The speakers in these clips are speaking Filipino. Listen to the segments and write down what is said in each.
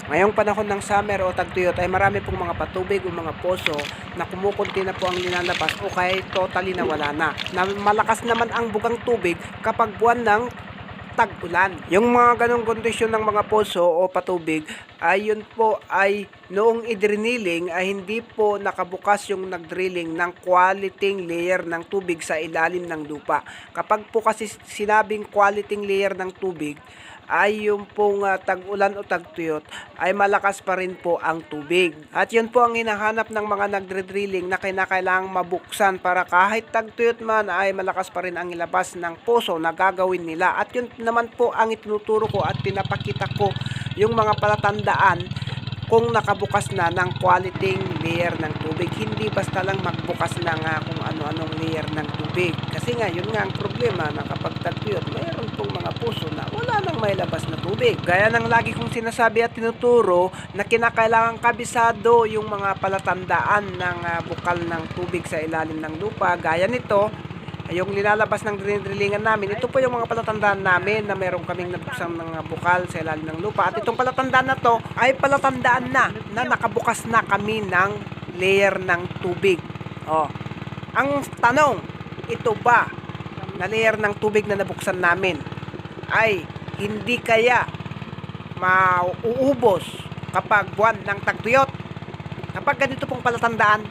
Ngayong panahon ng summer o tagtuyot ay marami pong mga patubig o mga poso na kumukunti na po ang linalabas o kaya totally nawala na. Malakas naman ang bugang tubig kapag buwan ng tag-ulan. Yung mga ganong kondisyon ng mga poso o patubig ay yun po ay noong i-drilling ay hindi po nakabukas yung nag-drilling ng quality layer ng tubig sa ilalim ng lupa. Kapag po kasi sinabing quality layer ng tubig ay yung pong tag-ulan o tagtuyot ay malakas pa rin po ang tubig. At yun po ang hinahanap ng mga nagre-drilling na kinakailangang mabuksan para kahit tagtuyot man ay malakas pa rin ang ilabas ng poso na gagawin nila. At yun naman po ang itinuturo ko at pinapakita ko yung mga palatandaan kung nakabukas na ng quality layer ng tubig. Hindi basta lang magbukas ng kung ano-anong layer ng tubig. Kasi nga, yun nga ang problema na kapag tagtuyot, mayroon pong mga puso na wala nang may labas na tubig. Gaya ng lagi kong sinasabi at tinuturo na kinakailangan kabisado yung mga palatandaan ng bukal ng tubig sa ilalim ng lupa. Gaya nito, yung linalabas ng drillingan namin, ito po yung mga palatandaan namin na meron kaming nabuksang ng bukal sa ilalim ng lupa. At itong palatandaan na to ay palatandaan na nakabukas na kami ng layer ng tubig. Ang tanong, ito ba na layer ng tubig na nabuksan namin ay hindi kaya mauubos kapag buwan ng tagtuyot? Kapag ganito pong palatandaan,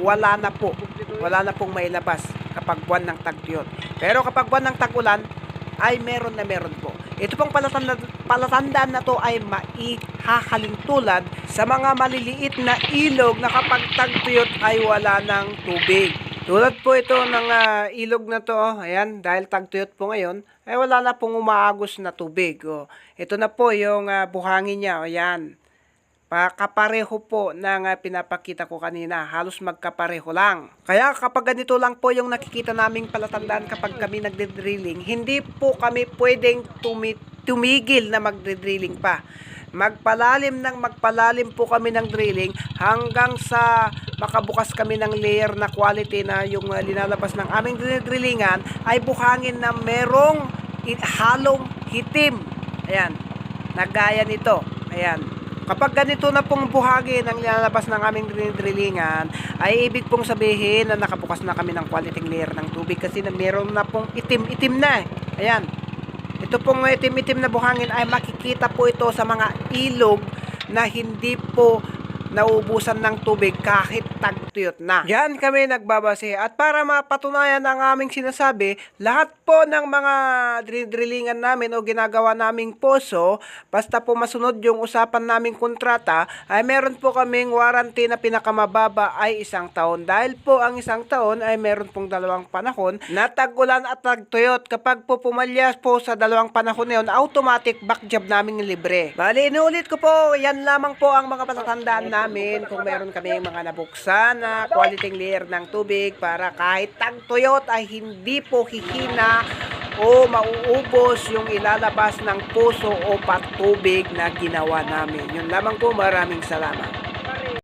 wala na pong mailabas kapag buwan ng tagtuyot. Pero kapag buwan ng tag-ulan ay meron po. Ito pong palatandaan na to ay maihahalin tulad sa mga maliliit na ilog na kapag tagtuyot ay wala ng tubig. Tulad po ito ng ilog na to, ayan, dahil tagtuyot po ngayon, ay wala na pong umaagos na tubig. Ito na po yung buhangin niya, ayan. Kapareho po ng pinapakita ko kanina, halos magkapareho lang. Kaya kapag ganito lang po yung nakikita naming palatandaan kapag kami nagde-drilling, hindi po kami pwedeng tumigil na magde-drilling pa. Magpalalim po kami ng drilling hanggang sa makabukas kami ng layer na quality na yung linalabas ng aming drillingan ay buhangin na merong halong hitim. Ayan, nagaya nito. Ayan. Kapag ganito na pong buhangin ang nilalabas ng aming drillingan, ay ibig pong sabihin na nakabukas na kami ng quality layer ng tubig kasi na meron na pong itim-itim na. Ayan. Ito pong itim-itim na buhangin ay makikita po ito sa mga ilog na hindi po naubusan ng tubig kahit tagtuyot na. Yan kami nagbabase. At para mapatunayan ang aming sinasabi, lahat po ng mga drillingan namin o ginagawa naming poso, basta po masunod yung usapan naming kontrata, ay meron po kaming warranty na pinakamababa ay 1 taon. Dahil po ang 1 taon ay meron pong 2 panahon na tag-ulan at tagtuyot. Kapag po pumalyas po sa 2 panahon na yun, automatic back job namin libre. Bali, inuulit ko po, yan lamang po ang mga palatandaan namin kung meron kami mga nabuksan na quality layer ng tubig para kahit tagtuyot ay hindi po hihina o mauubos yung ilalabas ng puso o patubig na ginawa namin. Yun lamang po, maraming salamat.